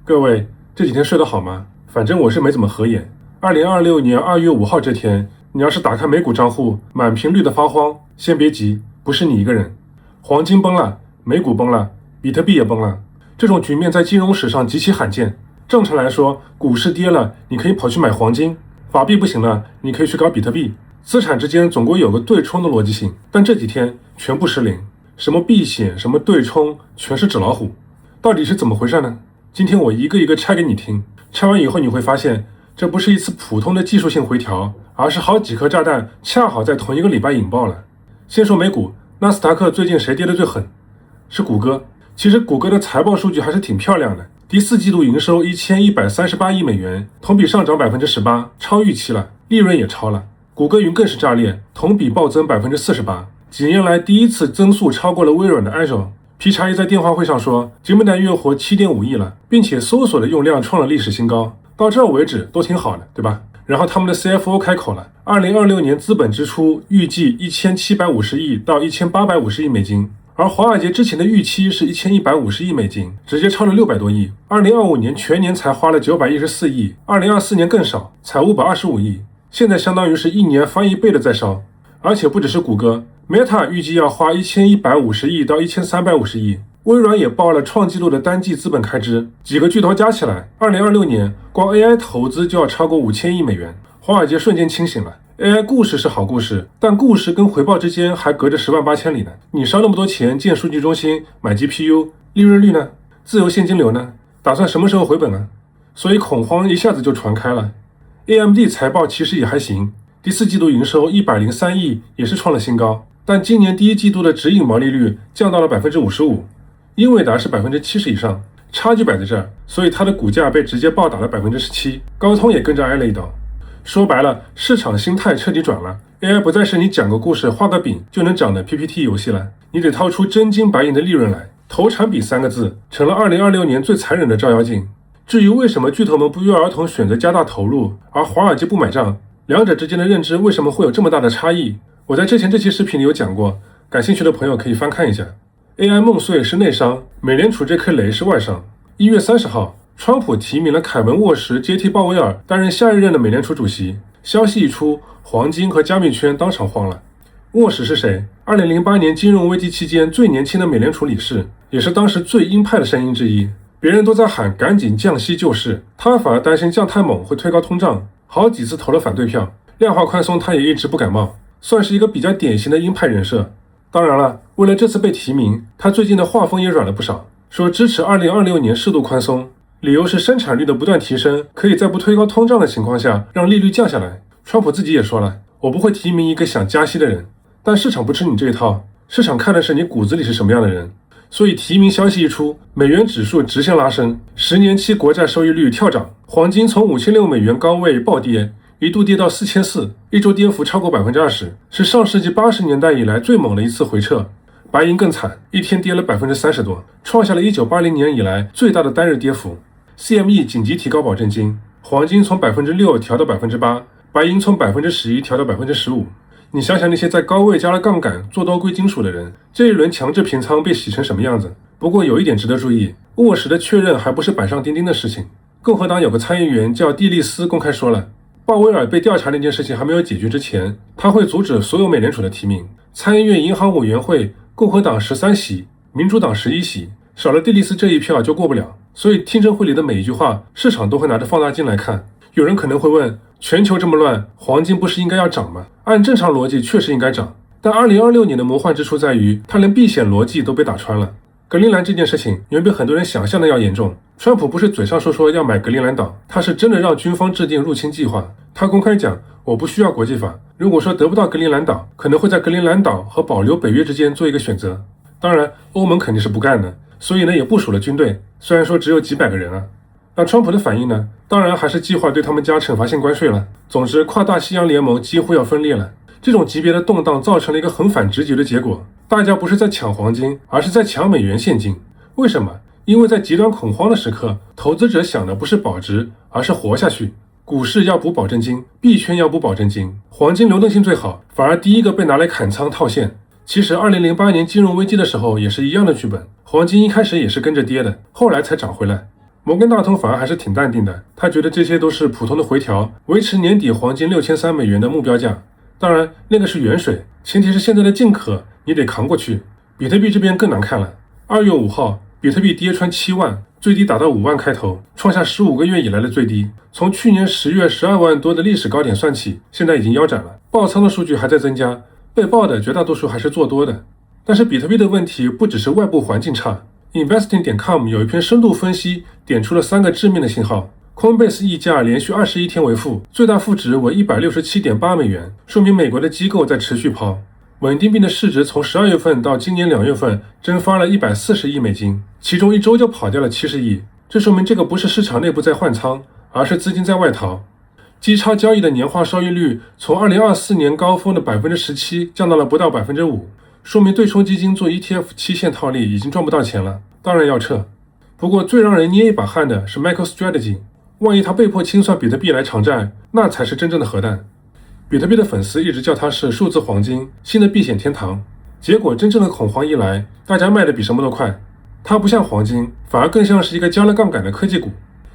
各位这几天睡得好吗？反正我是没怎么合眼。2026年2月5号这天，你要是打开美股账户，满屏绿的发慌，先别急，不是你一个人。黄金崩了，美股崩了，比特币也崩了，这种局面在金融史上极其罕见。正常来说，股市跌了，你可以跑去买黄金；法币不行了，你可以去搞比特币。资产之间总归有个对冲的逻辑性，但这几天全部失灵，什么避险，什么对冲，全是纸老虎。到底是怎么回事呢？今天我一个一个拆给你听，拆完以后你会发现，这不是一次普通的技术性回调，而是好几颗炸弹恰好在同一个礼拜引爆了。先说美股，纳斯达克最近谁跌得最狠？是谷歌。其实谷歌的财报数据还是挺漂亮的，第四季度营收1138亿美元，同比上涨18%，超预期了，利润也超了。谷歌云更是炸裂，同比暴增48%，几年来第一次增速超过了微软的 Azure。皮查伊在电话会上说，节目单月活7.5亿了，并且搜索的用量创了历史新高。到这为止都挺好的，对吧？然后他们的 CFO 开口了，2026年资本支出预计1750亿到1850亿美金，而华尔街之前的预期是1150亿美金，直接超了600多亿。2025年全年才花了914亿，2024年更少，才525亿，现在相当于是一年翻一倍的在烧。而且不只是谷歌，Meta 预计要花1150亿到1350亿，微软也报了创纪录的单季资本开支，几个巨头加起来，2026年光 AI 投资就要超过5000亿美元。华尔街瞬间清醒了， AI 故事是好故事，但故事跟回报之间还隔着10万8千里呢。你烧那么多钱建数据中心，买 GPU， 利润率呢？自由现金流呢？打算什么时候回本呢？所以恐慌一下子就传开了。 AMD 财报其实也还行，第四季度营收103亿，也是创了新高，但今年第一季度的指引毛利率降到了55%，英伟达是70%以上，差距摆在这儿，所以它的股价被直接暴打了17%，高通也跟着挨了一刀。说白了，市场心态彻底转了， AI 不再是你讲个故事画个饼就能涨的 PPT 游戏了，你得掏出真金白银的利润来。投产比3个字成了2026年最残忍的照妖镜。至于为什么巨头们不约而同选择加大投入，而华尔街不买账，两者之间的认知为什么会有这么大的差异？我在之前这期视频里有讲过，感兴趣的朋友可以翻看一下。 AI 梦碎是内伤，美联储这颗雷是外伤。1月30号，川普提名了凯文沃什接替鲍威尔担任下一任的美联储主席，消息一出，黄金和加密圈当场慌了。沃什是谁？2008年金融危机期间最年轻的美联储理事，也是当时最鹰派的声音之一。别人都在喊赶紧降息救市，他反而担心降太猛会推高通胀，好几次投了反对票。量化宽松他也一直不感冒，算是一个比较典型的鹰派人设。当然了，为了这次被提名，他最近的画风也软了不少，说支持2026年适度宽松，理由是生产率的不断提升，可以在不推高通胀的情况下让利率降下来。川普自己也说了，我不会提名一个想加息的人，但市场不吃你这一套，市场看的是你骨子里是什么样的人。所以提名消息一出，美元指数直线拉升，10年期国债收益率跳涨，黄金从5600美元高位暴跌，一度跌到4400，一周跌幅超过20%，是上世纪80年代以来最猛的一次回撤。白银更惨，一天跌了30%多，创下了1980年以来最大的单日跌幅。CME 紧急提高保证金，黄金从6%调到8%，白银从11%调到15%。你想想那些在高位加了杠杆做多贵金属的人，这一轮强制平仓被洗成什么样子？不过有一点值得注意，沃什的确认还不是板上钉钉的事情。共和党有个参议员叫蒂利斯公开说了，鲍威尔被调查那件事情还没有解决之前，他会阻止所有美联储的提名。参议院银行委员会共和党13席，民主党11席，少了蒂利斯这一票就过不了，所以听证会里的每一句话，市场都会拿着放大镜来看。有人可能会问，全球这么乱，黄金不是应该要涨吗？按正常逻辑确实应该涨，但2026年的魔幻之处在于，它连避险逻辑都被打穿了。格陵兰这件事情远比很多人想象的要严重，川普不是嘴上说要买格陵兰岛，他是真的让军方制定入侵计划。他公开讲，我不需要国际法，如果说得不到格陵兰岛，可能会在格陵兰岛和保留北约之间做一个选择。当然欧盟肯定是不干的，所以呢也部署了军队，虽然说只有几百个人啊。那川普的反应呢？当然还是计划对他们加惩罚性关税了。总之，跨大西洋联盟几乎要分裂了。这种级别的动荡造成了一个很反直觉的结果，大家不是在抢黄金，而是在抢美元现金。为什么？因为在极端恐慌的时刻，投资者想的不是保值，而是活下去。股市要补保证金，币圈要补保证金，黄金流动性最好，反而第一个被拿来砍仓套现。其实2008年金融危机的时候也是一样的剧本，黄金一开始也是跟着跌的，后来才涨回来。摩根大通反而还是挺淡定的，他觉得这些都是普通的回调，维持年底黄金6300美元的目标价。当然，那个是远水，前提是现在的进可你得扛过去。比特币这边更难看了。2月5号，比特币跌穿7万，最低达到5万开头，创下15个月以来的最低。从去年10月12万多的历史高点算起，现在已经腰斩了。爆仓的数据还在增加，被爆的绝大多数还是做多的。但是比特币的问题不只是外部环境差。Investing.com 有一篇深度分析，点出了3个致命的信号。Coinbase 溢价连续21天为负，最大负值为167.8美元，说明美国的机构在持续抛。稳定币的市值从12月份到今年2月份蒸发了140亿美金，其中1周就跑掉了70亿。这说明这个不是市场内部在换仓，而是资金在外逃。基差交易的年化收益率从2024年高峰的17%降到了不到5%，说明对冲基金做 ETF 期限套利已经赚不到钱了，当然要撤。不过最让人捏一把汗的是 MicroStrategy， 万一他被迫清算比特币来偿债，那才是真正的核弹。比特币的粉丝一直叫它是数字黄金，新的避险天堂。结果真正的恐慌一来，大家卖的比什么都快。它不像黄金，反而更像是一个加了杠杆的科技股。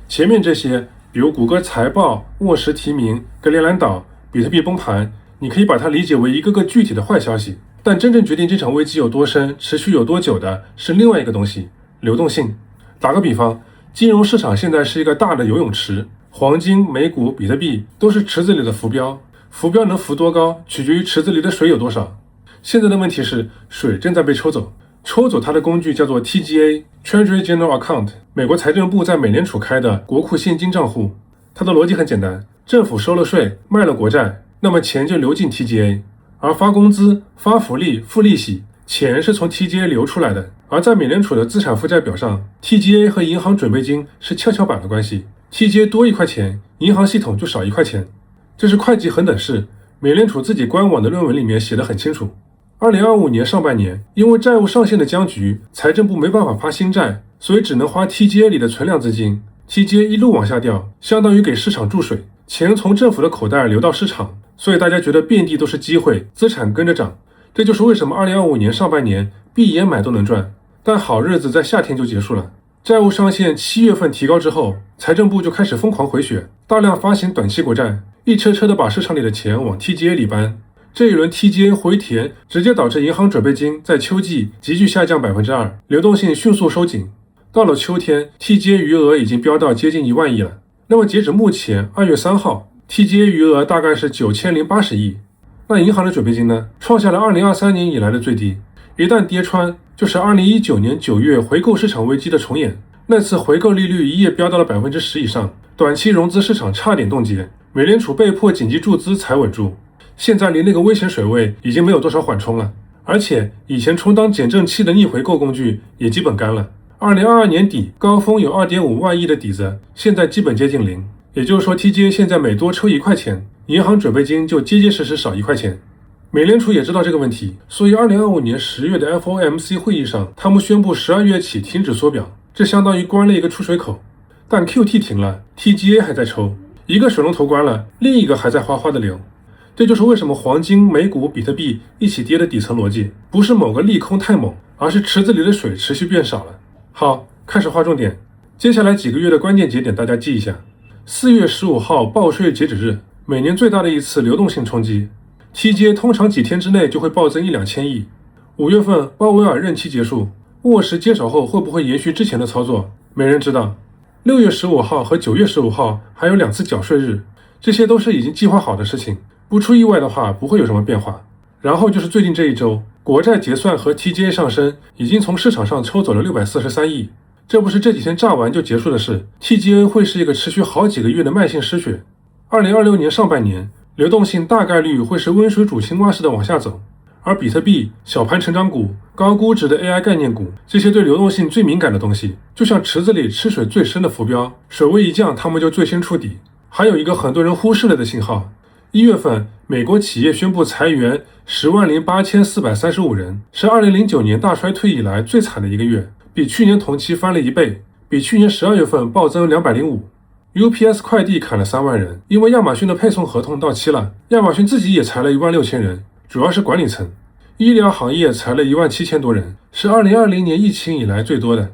前面这些，比如谷歌财报、沃什提名、格陵兰岛、比特币崩盘，你可以把它理解为一个个具体的坏消息。但真正决定这场危机有多深、持续有多久的是另外一个东西——流动性。打个比方，金融市场现在是一个大的游泳池，黄金、美股、比特币都是池子里的浮标，浮标能浮多高，取决于池子里的水有多少。现在的问题是，水正在被抽走，抽走它的工具叫做 TGA（Treasury General Account）， 美国财政部在美联储开的国库现金账户。它的逻辑很简单，政府收了税，卖了国债，那么钱就流进 TGA。而发工资、发福利、付利息，钱是从 TGA 流出来的。而在美联储的资产负债表上， TGA 和银行准备金是跷跷板的关系， TGA 多1块钱，银行系统就少1块钱。这是会计恒等式，美联储自己官网的论文里面写得很清楚。2025年上半年，因为债务上限的僵局，财政部没办法发新债，所以只能花 TGA 里的存量资金。TGA 一路往下掉，相当于给市场注水，钱从政府的口袋流到市场，所以大家觉得遍地都是机会，资产跟着涨。这就是为什么2025年上半年闭眼买都能赚。但好日子在夏天就结束了，债务上限7月份提高之后，财政部就开始疯狂回血，大量发行短期国债，一车车的把市场里的钱往 TGA 里搬。这一轮 TGA 回填，直接导致银行准备金在秋季急剧下降2%，流动性迅速收紧。到了秋天 ，TGA 余额已经飙到接近1万亿了。那么截止目前2月3号 ，TGA 余额大概是9080亿。那银行的准备金呢？创下了2023年以来的最低。一旦跌穿，就是2019年9月回购市场危机的重演。那次回购利率一夜飙到了10%以上，短期融资市场差点冻结，美联储被迫紧急注资才稳住。现在离那个危险水位已经没有多少缓冲了，而且以前充当减震器的逆回购工具也基本干了。2022年底高峰有2.5万亿的底子，现在基本接近0。也就是说 TGA 现在每多抽1块钱，银行准备金就结结实实少1块钱。美联储也知道这个问题，所以2025年10月的 FOMC 会议上，他们宣布12月起停止缩表，这相当于关了一个出水口。但 QT 停了， TGA 还在抽，一个水龙头关了，另一个还在哗哗的流。这就是为什么黄金、美股、比特币一起跌的底层逻辑，不是某个利空太猛，而是池子里的水持续变少了。好，开始划重点，接下来几个月的关键节点大家记一下。4月15号报税截止日，每年最大的一次流动性冲击。TGA 通常几天之内就会暴增1-2千亿。5月份鲍威尔任期结束，沃什接手后会不会延续之前的操作，没人知道。6月15号和9月15号还有2次缴税日，这些都是已经计划好的事情，不出意外的话不会有什么变化。然后就是最近这一周，国债结算和 TGA 上升已经从市场上抽走了643亿，这不是这几天炸完就结束的事。 TGA 会是一个持续好几个月的慢性失血。2026年上半年流动性大概率会是温水煮青蛙式的往下走，而比特币、小盘成长股、高估值的 AI 概念股，这些对流动性最敏感的东西，就像池子里吃水最深的浮标，水位一降，它们就最先触底。还有一个很多人忽视了的信号，1月份美国企业宣布裁员108435人，是2009年大衰退以来最惨的一个月，比去年同期翻了1倍，比去年12月份暴增205%。UPS 快递砍了3万人，因为亚马逊的配送合同到期了，亚马逊自己也裁了16000人，主要是管理层。医疗行业裁了17000多人，是2020年疫情以来最多的。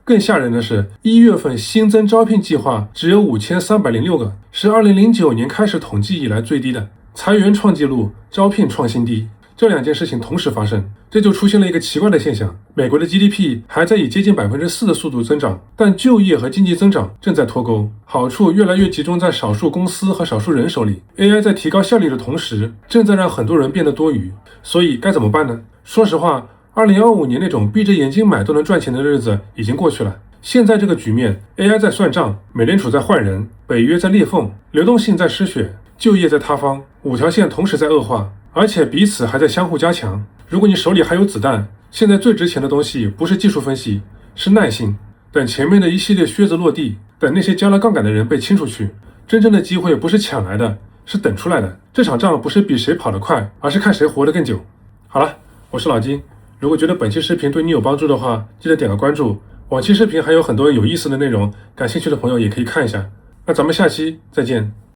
更吓人的是，1月份新增招聘计划只有5306个，是2009年开始统计以来最低的，裁员创纪录，招聘创新低。这两件事情同时发生，这就出现了一个奇怪的现象：美国的 GDP 还在以接近4%的速度增长，但就业和经济增长正在脱钩，好处越来越集中在少数公司和少数人手里。AI 在提高效率的同时，正在让很多人变得多余。所以该怎么办呢？说实话，2025年那种闭着眼睛买都能赚钱的日子已经过去了。现在这个局面 ，AI 在算账，美联储在换人，北约在裂缝，流动性在失血，就业在塌方，5条线同时在恶化。而且彼此还在相互加强。如果你手里还有子弹，现在最值钱的东西不是技术分析，是耐心。等前面的一系列靴子落地，等那些加了杠杆的人被清出去，真正的机会不是抢来的，是等出来的。这场仗不是比谁跑得快，而是看谁活得更久。好了，我是老金。如果觉得本期视频对你有帮助的话，记得点个关注。往期视频还有很多有意思的内容，感兴趣的朋友也可以看一下。那咱们下期再见。